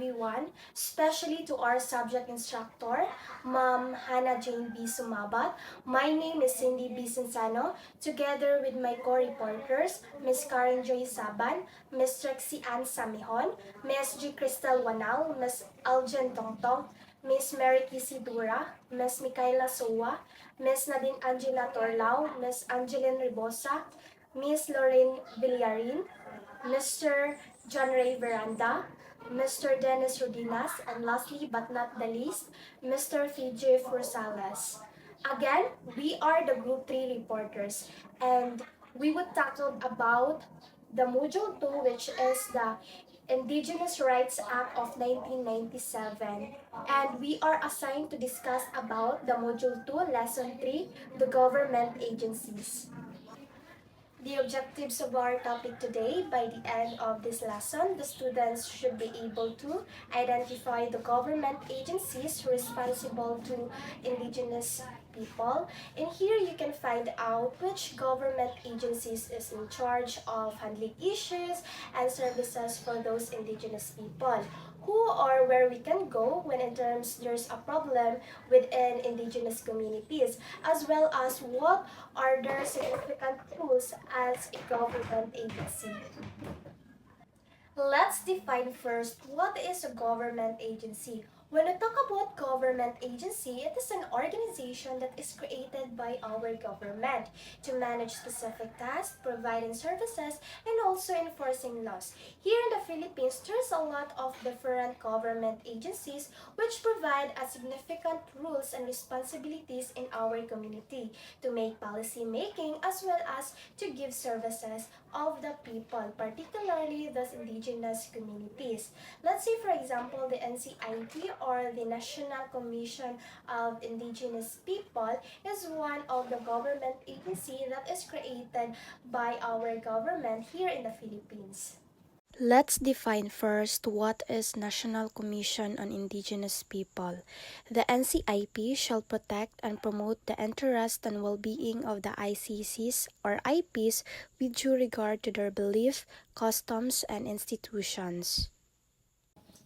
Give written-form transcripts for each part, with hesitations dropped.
everyone, especially to our subject instructor, Ma'am Hannah Jane B. Sumabat. My name is Cindy B. Sansano, together with my co-reporters, Ms. Caren Joy Saban, Ms. Trixie Ann Samejon, Ms. G. Krystel Wanal, Ms. Elgin Tongtong, Ms. Mary Kisi Dura, Ms. Mikayla Sowa, Ms. Nadine Torlao, Ms. Angeline Rebusa, Ms. Louren Villarin, Mr. Johnrey Veranda, Mr. Dennis Rodinas, and lastly but not the least, Mr. Fejif Rosales. Again, we are the Group 3 reporters, and we would tackle about the Module 2, which is the Indigenous Rights Act of 1997. And we are assigned to discuss about the Module 2, Lesson 3, the government agencies. The objectives of our topic today: by the end of this lesson, the students should be able to identify the government agencies responsible to Indigenous people. In here, you can find out which government agencies is in charge of handling issues and services for those Indigenous people, who or where we can go when in terms there's a problem within Indigenous communities, as well as what are their significant tools as a government agency. Let's define first what is a government agency. When we talk about government agency, it is an organization that is created by our government to manage specific tasks, providing services, and also enforcing laws. Here in the Philippines, there's a lot of different government agencies which provide a significant rules and responsibilities in our community to make policy making as well as to give services of the people, particularly those Indigenous communities. Let's say, for example, the NCIP or the National Commission of Indigenous People is one of the government agency that is created by our government here in the Philippines. Let's define first what is National Commission on Indigenous People. The NCIP shall protect and promote the interest and well-being of the ICCs or IPs with due regard to their belief, customs, and institutions.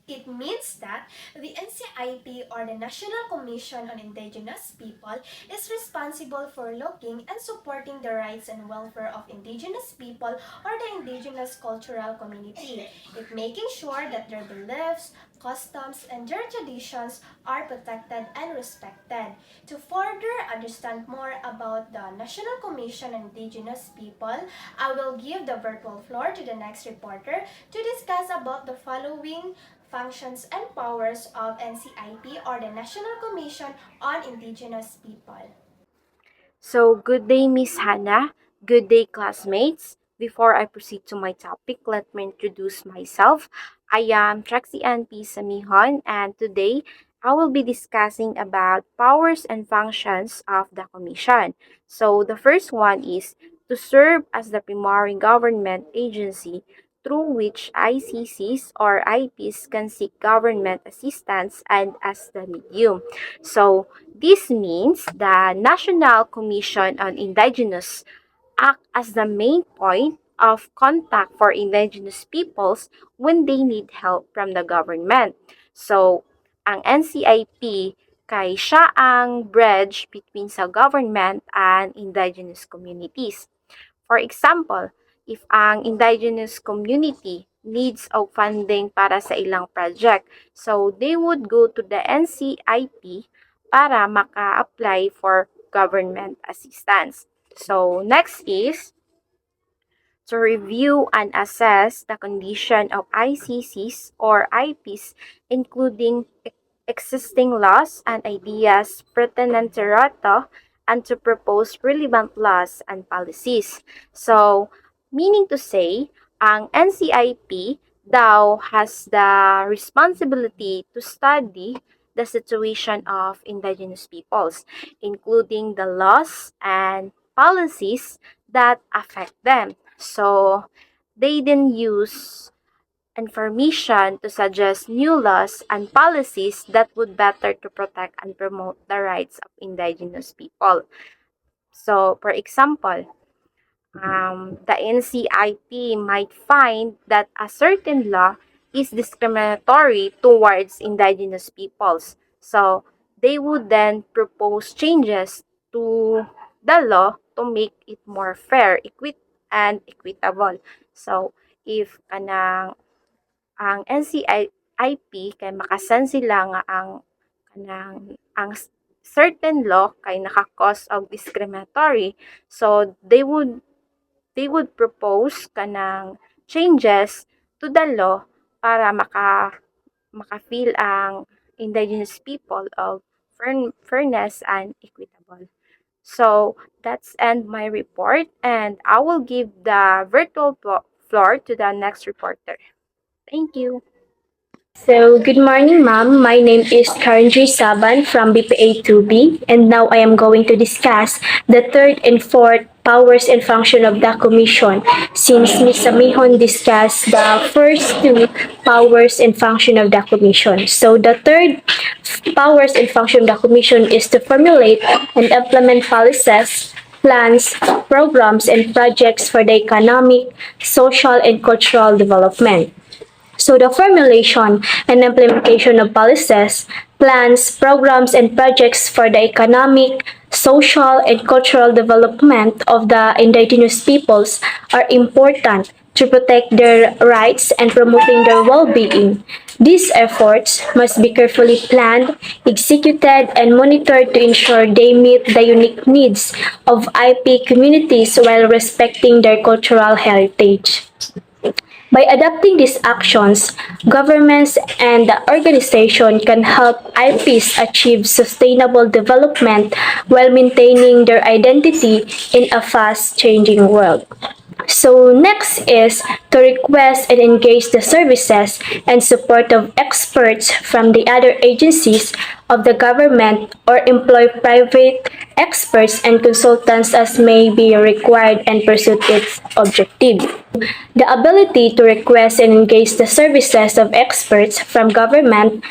It means that the NCIP or the National Commission on Indigenous People is responsible for looking and supporting the rights and welfare of Indigenous people or the Indigenous cultural community. It making sure that their beliefs, customs, and their traditions are protected and respected. To further understand more about the National Commission on Indigenous People, I will give the virtual floor to the next reporter to discuss about the following functions and powers of NCIP or the National Commission on Indigenous People. So, good day, Miss Hannah. Good day, classmates. Before I proceed to my topic, let me introduce myself. I am Trixie Ann Samejon, and today I will be discussing about powers and functions of the Commission. So, the first one is to serve as the primary government agency through which ICCs or IPs can seek government assistance and as the medium. So, this means the National Commission on Indigenous act as the main point of contact for Indigenous peoples when they need help from the government. So, ang NCIP kay siya ang bridge between sa government and Indigenous communities. For example, if ang Indigenous community needs of funding para sa ilang project, so they would go to the NCIP para maka-apply for government assistance. So, next is to review and assess the condition of ICCs or IPs, including existing laws and ideas pertinent to ROTO, and to propose relevant laws and policies. So, meaning to say, ang NCIP daw has the responsibility to study the situation of Indigenous peoples, including the laws and policies that affect them. So, they then use information to suggest new laws and policies that would better to protect and promote the rights of Indigenous people. So, for example, the NCIP might find that a certain law is discriminatory towards indigenous peoples. So they would then propose changes to the law to make it more fair, and equitable. So if ang NCIP kay makasan sila nga ang certain law kay naka-cause of discriminatory, so they would propose kanang changes to the law para maka-feel ang indigenous people of fairness and equitable. So that's end my report, and I will give the virtual floor to the next reporter. Thank you. So, good morning, ma'am. My name is Caren Joy Saban from BPA-2B, and now I am going to discuss the third and fourth powers and function of the Commission, since Ms. Samejon discussed the first two powers and function of the Commission. So, the third powers and function of the Commission is to formulate and implement policies, plans, programs, and projects for the economic, social, and cultural development. So the formulation and implementation of policies, plans, programs, and projects for the economic, social, and cultural development of the indigenous peoples are important to protect their rights and promoting their well-being. These efforts must be carefully planned, executed, and monitored to ensure they meet the unique needs of IP communities while respecting their cultural heritage. By adopting these actions, governments and organizations can help IPs achieve sustainable development while maintaining their identity in a fast-changing world. So next is to request and engage the services and support of experts from the other agencies of the government or employ private experts and consultants as may be required and pursue its objective. The ability to request and engage the services of experts from government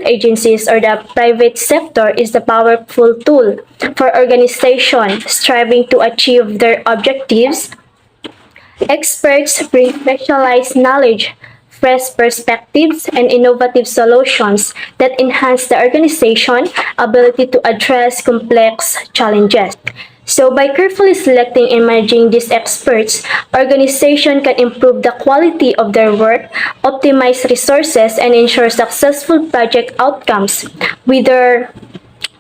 agencies or the private sector is the powerful tool for organizations striving to achieve their objectives. Experts bring specialized knowledge, fresh perspectives, and innovative solutions that enhance the organization's ability to address complex challenges. So by carefully selecting and managing these experts, organization can improve the quality of their work, optimize resources, and ensure successful project outcomes, whether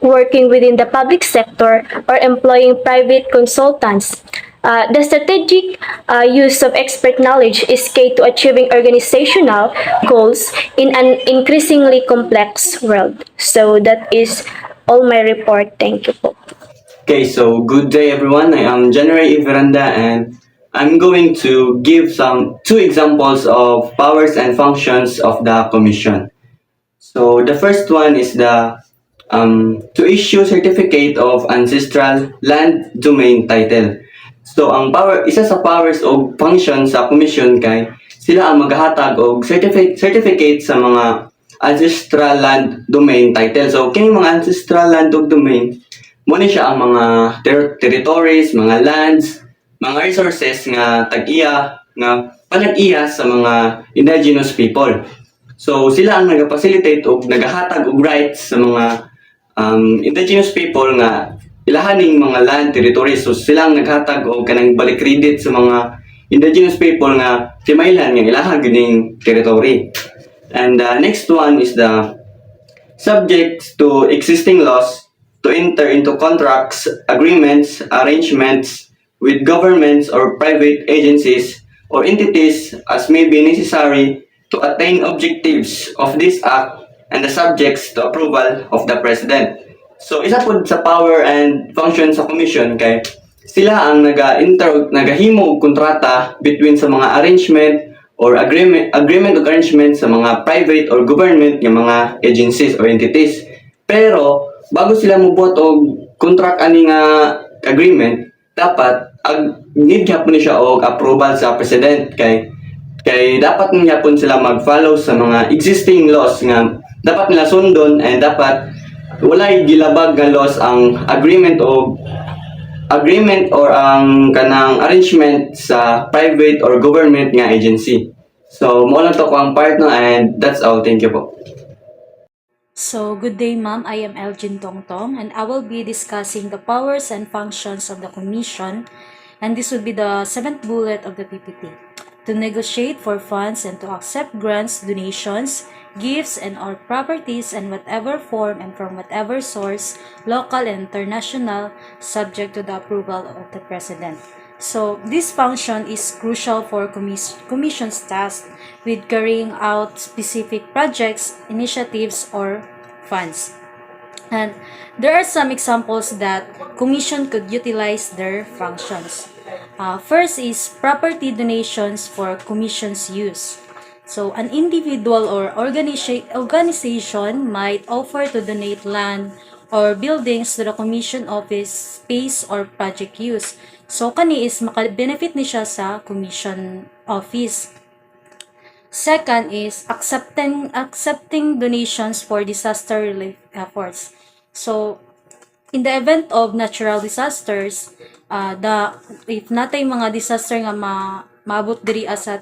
working within the public sector or employing private consultants. The strategic use of expert knowledge is key to achieving organizational goals in an increasingly complex world. So that is all my report. Thank you po. Okay, so good day everyone. I am Johnrey Veranda and I'm going to give some two examples of powers and functions of the commission. So the first one is the to issue certificate of ancestral land domain title. So ang isa sa powers o function sa commission kay sila ang maghahatag og certificate sa mga ancestral land domain title. So kini mga ancestral land domain mo ni siya ang mga territories, mga lands, mga resources nga tag-iya nga panag-iya sa mga indigenous people. So sila ang nag-facilitate o nagahatag og rights sa mga indigenous people nga ilahaning mga land territories. So sila ang naghatag og kanang balik credit sa mga indigenous people nga timaylan nga ilahan gining territory. And next one is the subject to existing laws to enter into contracts, agreements, arrangements with governments or private agencies or entities as may be necessary to attain objectives of this act and the subjects to approval of the President. So isa po sa power and function sa commission kay sila ang nagahimo og kontrata between sa mga arrangement or agreement or arrangement sa mga private or government nga mga agencies or entities. Pero bago sila mubot og contract ani nga agreement, dapat need gyapon ni siya og approval sa president kay dapat niya pun sila mag-follow sa mga existing laws nga dapat nila sundon and dapat walay gilabag nga laws ang agreement or ang kanang arrangement sa private or government nga agency. So, mo lang to ko ang part no, and that's all. Thank you po. So, good day, ma'am. I am Elgin Tongtong, and I will be discussing the powers and functions of the Commission, and this will be the seventh bullet of the PPT. To negotiate for funds and to accept grants, donations, gifts, and or properties in whatever form and from whatever source, local and international, subject to the approval of the President. So, this function is crucial for Commission's task with carrying out specific projects, initiatives, or funds. And there are some examples that Commission could utilize their functions. First is property donations for Commission's use. So, an individual or organization might offer to donate land or buildings to the Commission office space or project use. So, kani is maka-benefit ni siya sa Commission office. Second is accepting donations for disaster relief efforts. So, in the event of natural disasters, if natay mga disaster nga maabot diri sa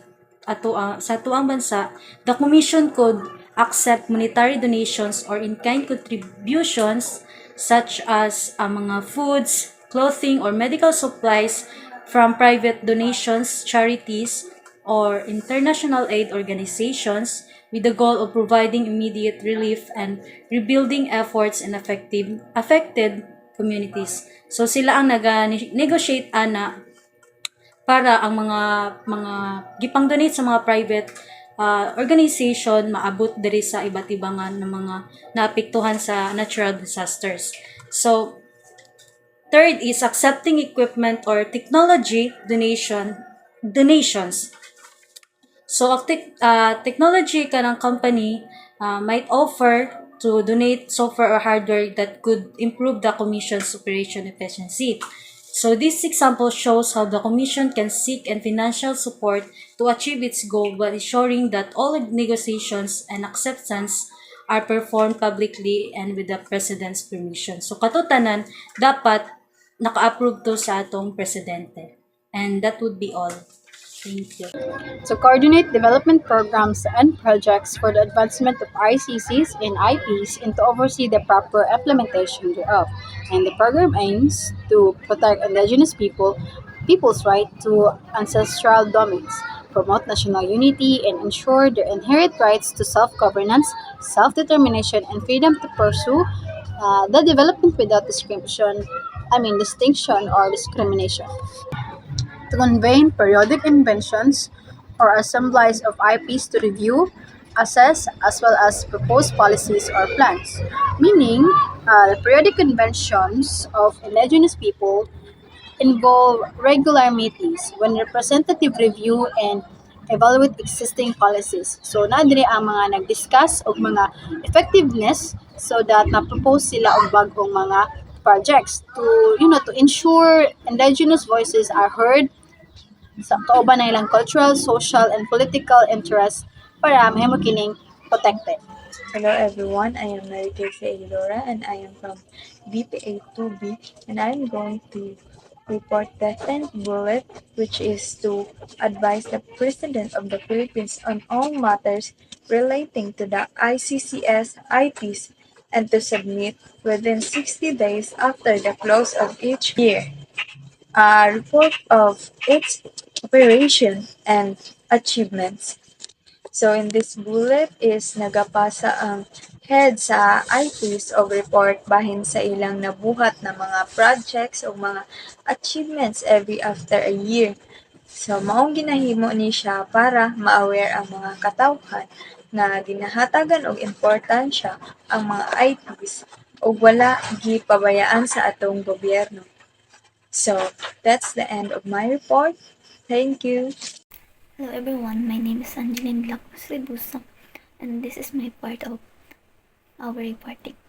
tuang bansa, the commission could accept monetary donations or in-kind contributions such as mga foods, clothing, or medical supplies from private donations, charities, or international aid organizations with the goal of providing immediate relief and rebuilding efforts in affected communities. So sila ang nag-negotiate ana para ang mga gipang donate sa mga private organization maabot diri sa iba't ibangan ng mga naapektuhan sa natural disasters. So third is accepting equipment or technology donations. So, technology kanang company might offer to donate software or hardware that could improve the Commission's operation efficiency. So, this example shows how the Commission can seek and financial support to achieve its goal while ensuring that all negotiations and acceptance are performed publicly and with the President's permission. So, katutanan, dapat naka-approve to sa atong Presidente. And that would be all. Thank you. To coordinate development programs and projects for the advancement of ICCs and IPs and to oversee the proper implementation thereof. And the program aims to protect indigenous people's right to ancestral domains, promote national unity, and ensure their inherent rights to self-governance, self-determination, and freedom to pursue the development without distinction or discrimination. To convene periodic inventions or assemblies of IPs to review, assess, as well as propose policies or plans. Meaning, the periodic conventions of indigenous people involve regular meetings when representative review and evaluate existing policies. So, na dire ang mga nag-discuss og mga effectiveness so that na-propose sila og bagong mga projects to to ensure indigenous voices are heard sa kauban na ilang cultural, social, and political interests para mahimo kining protected. Hello everyone, I am Dura and I am from BPA 2B and I am going to report the 10th bullet, which is to advise the President of the Philippines on all matters relating to the ICCS IPs and to submit within 60 days after the close of each year a report of its operation and achievements. So in this bullet is nagapasa ang head sa IPs o report bahin sa ilang nabuhat na mga projects o mga achievements every after a year. So maong ginahimo ni siya para ma-aware ang mga katawhan na ginahatagan og importansya ang mga IPs o wala gipabayaan sa atong gobyerno. So that's the end of my report. Thank you. Hello everyone, my name is Angeline Rebusa and this is my part of our reporting.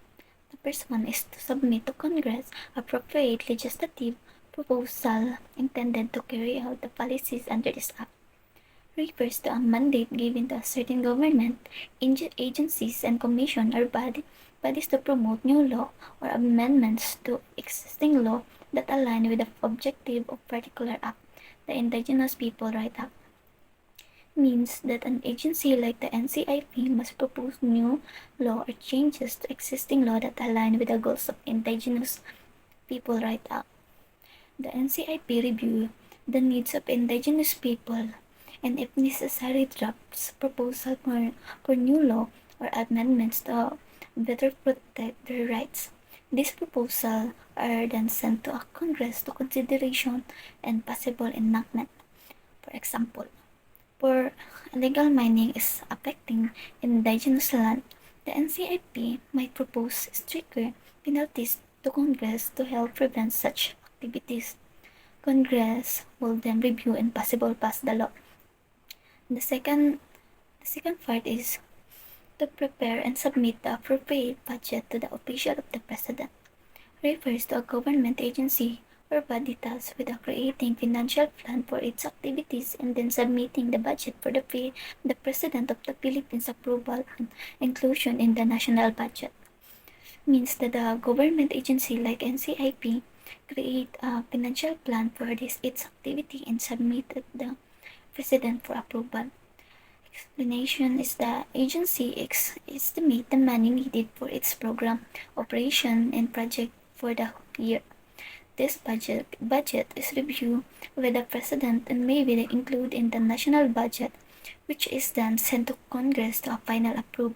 The first one is to submit to Congress appropriate legislative proposal intended to carry out the policies under this act. Refers to a mandate given to a certain government, agencies, and commission or bodies to promote new law or amendments to existing law that align with the objective of particular act, the Indigenous People Right Act. means that an agency like the NCIP must propose new law or changes to existing law that align with the goals of Indigenous people right now. The NCIP review the needs of Indigenous people and if necessary drafts proposal for new law or amendments to better protect their rights. These proposals are then sent to a Congress to consideration and possible enactment. For example, for illegal mining is affecting indigenous land, the NCIP might propose stricter penalties to Congress to help prevent such activities. Congress will then review and possibly pass the law. The second the second part is to prepare and submit the appropriate budget to the official of the President. Refers to a government agency or body tasked with creating financial plan for its activities and then submitting the budget for the President of the Philippines approval and inclusion in the national budget. Means that the government agency like NCIP create a financial plan for its activity and submit it the President for approval. Explanation is the agency estimate the money needed for its program, operation, and project for the year. This budget is reviewed by the President and may be included in the national budget, which is then sent to Congress to a final approve.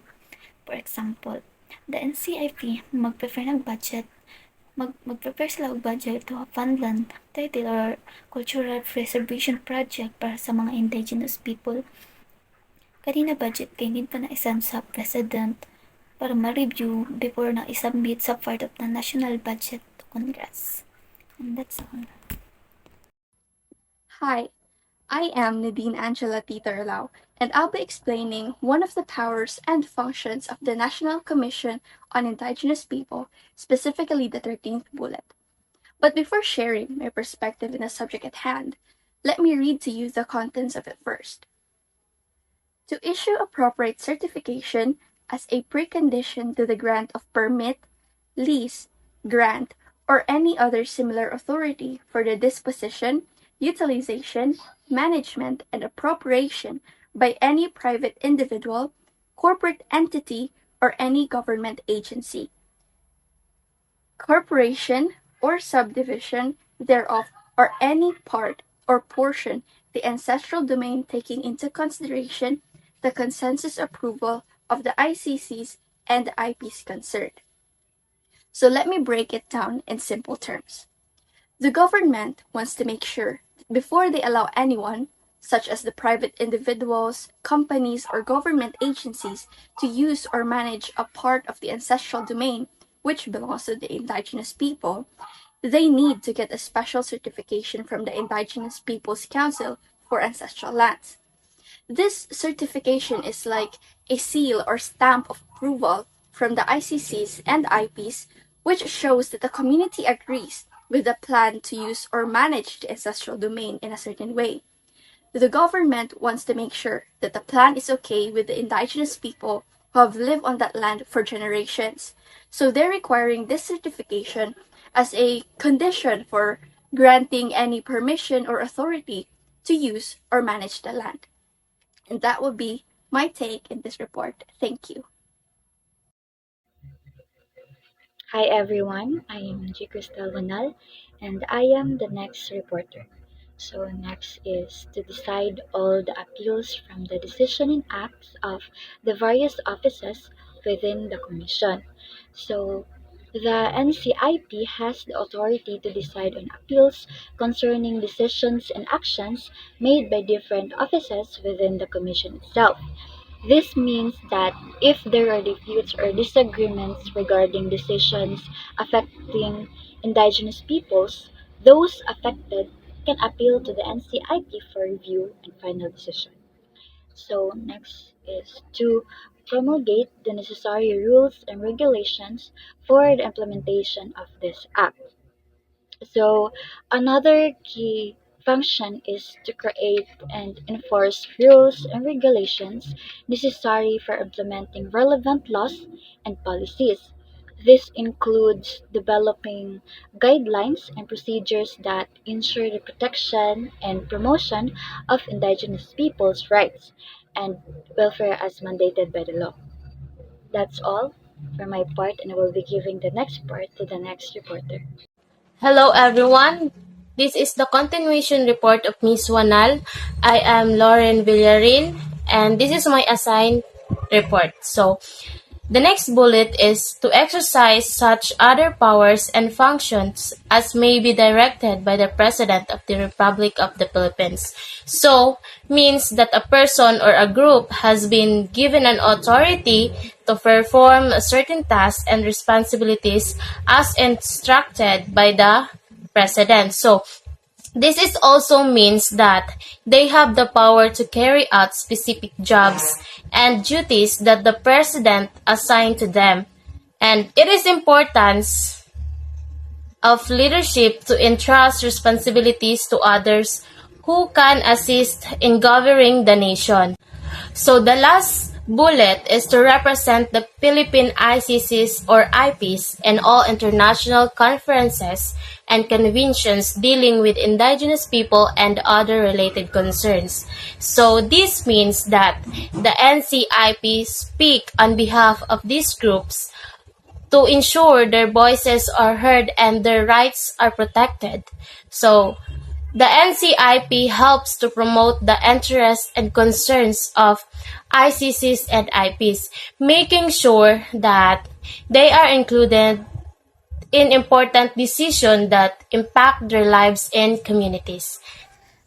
For example, the NCIP mag-prepare ng budget mag-prepare sila og budget to fund land, title or cultural preservation project para sa mga indigenous people. Kanina budget kay need pa na isend sa President para ma-review before na isubmit sa part of the national budget to Congress. And that's all. Hi, I am Nadine Angela Torlao, and I'll be explaining one of the powers and functions of the National Commission on Indigenous People, specifically the 13th bullet. But before sharing my perspective in the subject at hand, let me read to you the contents of it first. To issue appropriate certification as a precondition to the grant of permit, lease, grant, or any other similar authority for the disposition, utilization, management, and appropriation by any private individual, corporate entity, or any government agency, corporation, or subdivision thereof, or any part or portion the ancestral domain taking into consideration the consensus approval of the ICCs and the IPs concerned. So let me break it down in simple terms. The government wants to make sure that before they allow anyone, such as the private individuals, companies, or government agencies, to use or manage a part of the ancestral domain which belongs to the indigenous people, they need to get a special certification from the Indigenous Peoples Council for ancestral lands. This certification is like a seal or stamp of approval from the ICCs and IPs, which shows that the community agrees with the plan to use or manage the ancestral domain in a certain way. The government wants to make sure that the plan is okay with the indigenous people who have lived on that land for generations. So they're requiring this certification as a condition for granting any permission or authority to use or manage the land. And that would be my take in this report. Thank you. Hi everyone, I am Krystel Wanal and I am the next reporter. So next is to decide all the appeals from the decision and acts of the various offices within the commission. So the NCIP has the authority to decide on appeals concerning decisions and actions made by different offices within the commission itself. This means that if there are disputes or disagreements regarding decisions affecting indigenous peoples, those affected can appeal to the NCIP for review and final decision. So next is to promulgate the necessary rules and regulations for the implementation of this act. So another key function is to create and enforce rules and regulations necessary for implementing relevant laws and policies. This includes developing guidelines and procedures that ensure the protection and promotion of Indigenous peoples' rights and welfare as mandated by the law. That's all for my part, and I will be giving the next part to the next reporter. Hello everyone. This is the continuation report of Miss Wanal. I am Louren Villarin and this is my assigned report. So, the next bullet is to exercise such other powers and functions as may be directed by the President of the Republic of the Philippines. So, means that a person or a group has been given an authority to perform a certain tasks and responsibilities as instructed by the President. So, this is also means that they have the power to carry out specific jobs and duties that the president assigned to them. And it is importance of leadership to entrust responsibilities to others who can assist in governing the nation. So the last bullet is to represent the Philippine ICCs or IPs in all international conferences and conventions dealing with indigenous people and other related concerns. So this means that the NCIP speak on behalf of these groups to ensure their voices are heard and their rights are protected. So the NCIP helps to promote the interests and concerns of ICCs and IPs, making sure that they are included in important decisions that impact their lives and communities.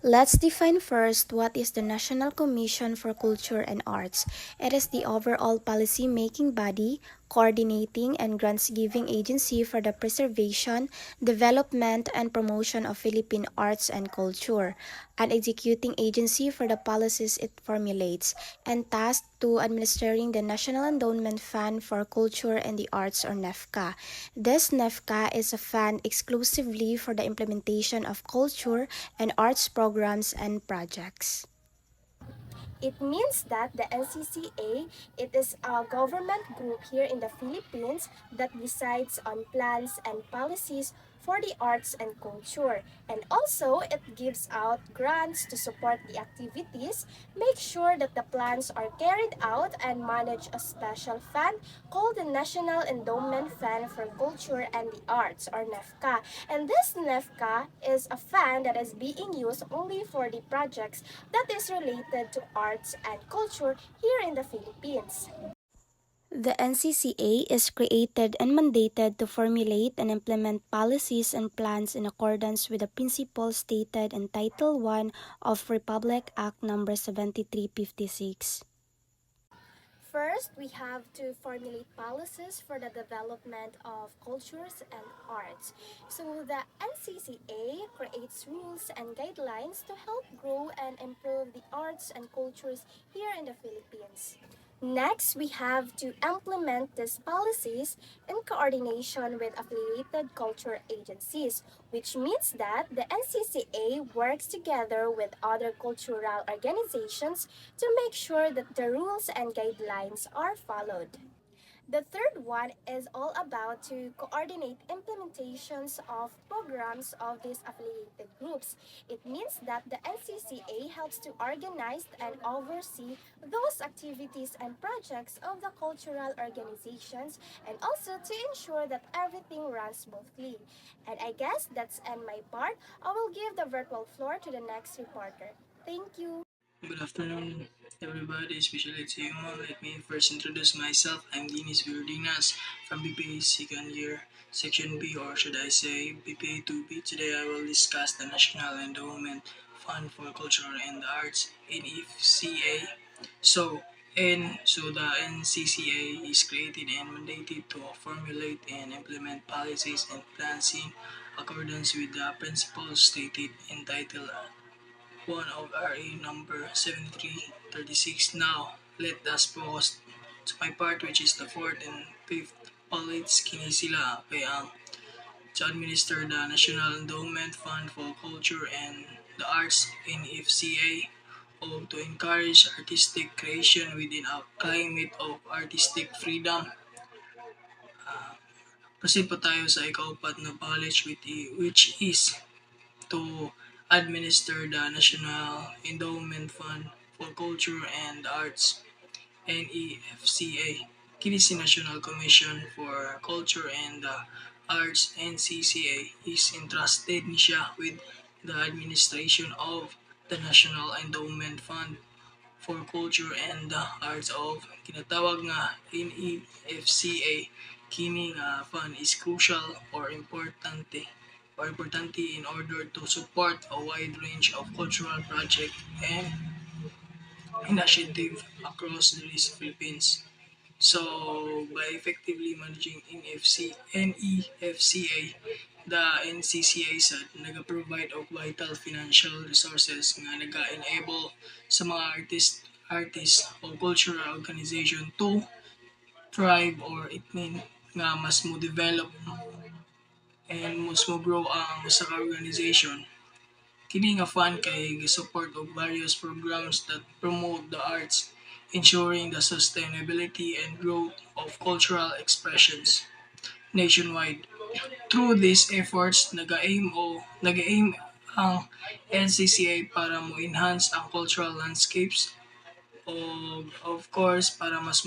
Let's define first what is the National Commission for Culture and Arts. It is the overall policy-making body, coordinating and grants-giving agency for the preservation, development, and promotion of Philippine arts and culture, an executing agency for the policies it formulates, and tasked to administering the National Endowment Fund for Culture and the Arts or NEFCA. This NEFCA is a fund exclusively for the implementation of culture and arts programs and projects. It means that the NCCA, it is a government group here in the Philippines that decides on plans and policies for the arts and culture. And also, it gives out grants to support the activities, make sure that the plans are carried out, and manage a special fund called the National Endowment Fund for Culture and the Arts or NEFCA. And this NEFCA is a fund that is being used only for the projects that is related to arts and culture here in the Philippines. The NCCA is created and mandated to formulate and implement policies and plans in accordance with the principles stated in Title I of Republic Act No. 7356. First, we have to formulate policies for the development of cultures and arts. So the NCCA creates rules and guidelines to help grow and improve the arts and cultures here in the Philippines. Next, we have to implement these policies in coordination with affiliated culture agencies, which means that the NCCA works together with other cultural organizations to make sure that the rules and guidelines are followed. The third one is all about to coordinate implementations of programs of these affiliated groups. It means that the NCCA helps to organize and oversee those activities and projects of the cultural organizations and also to ensure that everything runs smoothly. And I guess that's end my part. I will give the virtual floor to the next reporter. Thank you. Good afternoon, everybody, especially to you, Mom. Let me first introduce myself. I'm Dinis Rodinas from BPA second year, Section B, or should I say BPA 2B. Today I will discuss the National Endowment Fund for Culture and the Arts, NFCA. So the NCCA is created and mandated to formulate and implement policies and plans in accordance with the principles stated in Title one of RA number 7336. Now, let us focus to my part, which is the fourth and fifth bullets. Kini sila kay ang to administer the National Endowment Fund for Culture and the Arts NFCA o to encourage artistic creation within a climate of artistic freedom. Proceed po tayo sa ikaapat na college which is to administer the National Endowment Fund for Culture and Arts, NEFCA. Kini si National Commission for Culture and Arts, NCCA, is entrusted niya with the administration of the National Endowment Fund for Culture and the Arts of kinatawag nga NEFCA. Kini nga fund is crucial or importante in order to support a wide range of cultural projects and initiative across the Philippines. So, by effectively managing NEFCA, the NCCA said nag-provide of vital financial resources nga nag-enable sa mga artist o cultural organization to thrive, or it mean nga mas mo develop and mas mo grow ang sa organization. Kini nga fund kay gisupport og various programs that promote the arts, ensuring the sustainability and growth of cultural expressions nationwide. Through these efforts, nag-aim ang NCCA para mo enhance ang cultural landscapes o of course para mas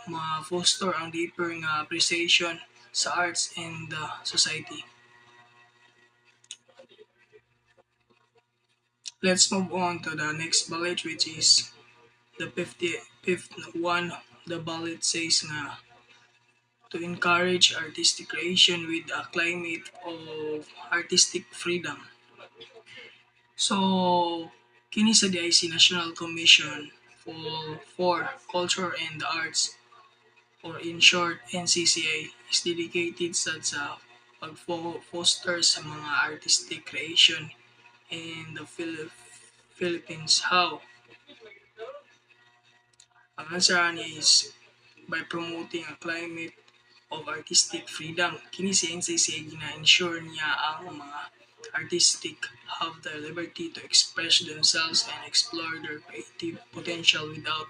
ma-foster ang deeper nga appreciation sa arts in the society. Let's move on to the next ballot, which is the 55th one. The ballot says nga to encourage artistic creation with a climate of artistic freedom. So, kini sa DIC National Commission for Culture and the Arts, or in short NCCA, is dedicated sa pag-foster sa mga artistic creation in the Philippines. How? Ang answer niya is by promoting a climate of artistic freedom. Kini si NCCA gina-ensure niya ang mga artistic have the liberty to express themselves and explore their creative potential without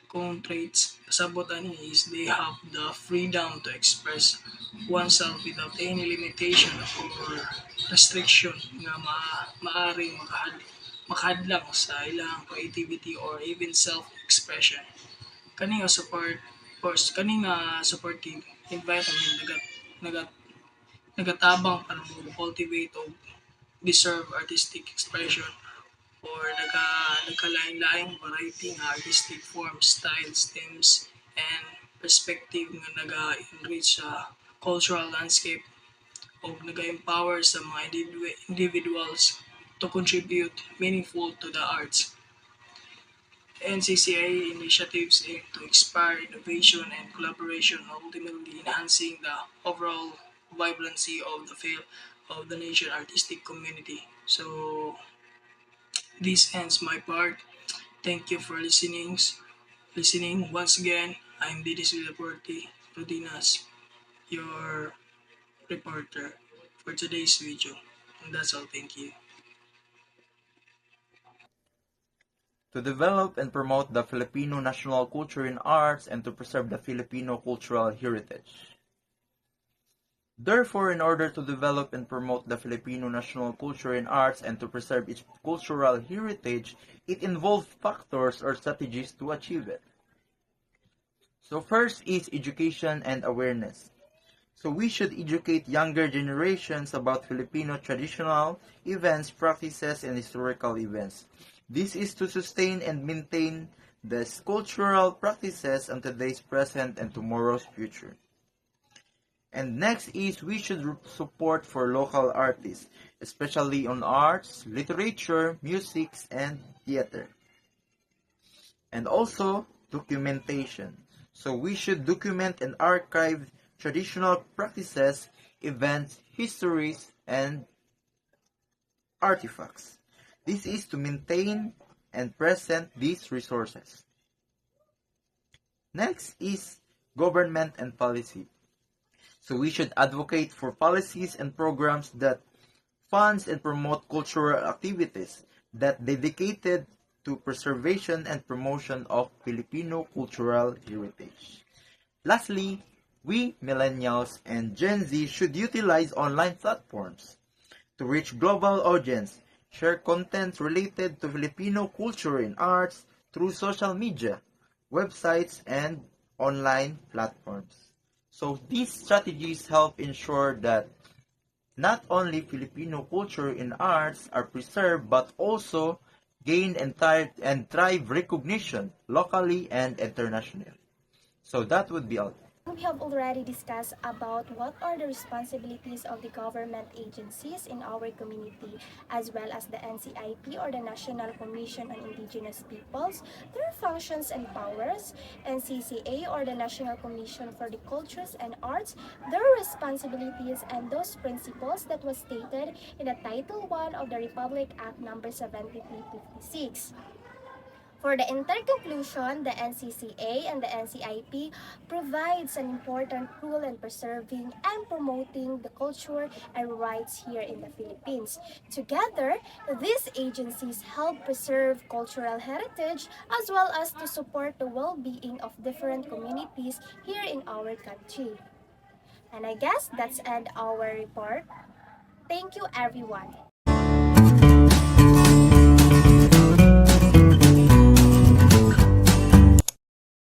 constraints. Kasabot ani is they have the freedom to express oneself without any limitation or restriction nga maaring makahadlang sa ilang creativity or even self-expression. Kani nga supportive environment nagat nagatabang para mo cultivate o deserve artistic expression, or nagkalain-laing variety ng artistic forms, styles, themes, and perspective nga naga-enrich sa cultural landscape o naga-empower sa mga individuals to contribute meaningful to the arts. NCCA initiatives aim to inspire innovation and collaboration, ultimately enhancing the overall vibrancy of the nation artistic community. So this ends my part. Thank you for listening. Once again, I'm Villafuerte, Rodinas, your reporter for today's video. And that's all. Thank you. To develop and promote the Filipino national culture and arts and to preserve the Filipino cultural heritage. Therefore, in order to develop and promote the Filipino national culture and arts and to preserve its cultural heritage, it involves factors or strategies to achieve it. So first is education and awareness. So we should educate younger generations about Filipino traditional events, practices, and historical events. This is to sustain and maintain the cultural practices on today's present and tomorrow's future. And next is we should support for local artists, especially on arts, literature, music, and theater. And also documentation. So we should document and archive traditional practices, events, histories, and artifacts. This is to maintain and present these resources. Next is government and policy. So we should advocate for policies and programs that funds and promote cultural activities that dedicated to preservation and promotion of Filipino cultural heritage. Lastly, we, millennials and Gen Z, should utilize online platforms to reach global audience, share content related to Filipino culture and arts through social media, websites, and online platforms. So these strategies help ensure that not only Filipino culture and arts are preserved but also gain and thrive recognition locally and internationally. So that would be all. We have already discussed about what are the responsibilities of the government agencies in our community, as well as the NCIP or the National Commission on Indigenous Peoples, their functions and powers, NCCA or the National Commission for the Cultures and Arts, their responsibilities, and those principles that was stated in the Title I of the Republic Act number 7356. For the interconclusion, the NCCA and the NCIP provides an important role in preserving and promoting the culture and rights here in the Philippines. Together, these agencies help preserve cultural heritage as well as to support the well-being of different communities here in our country. And I guess that's end our report. Thank you everyone.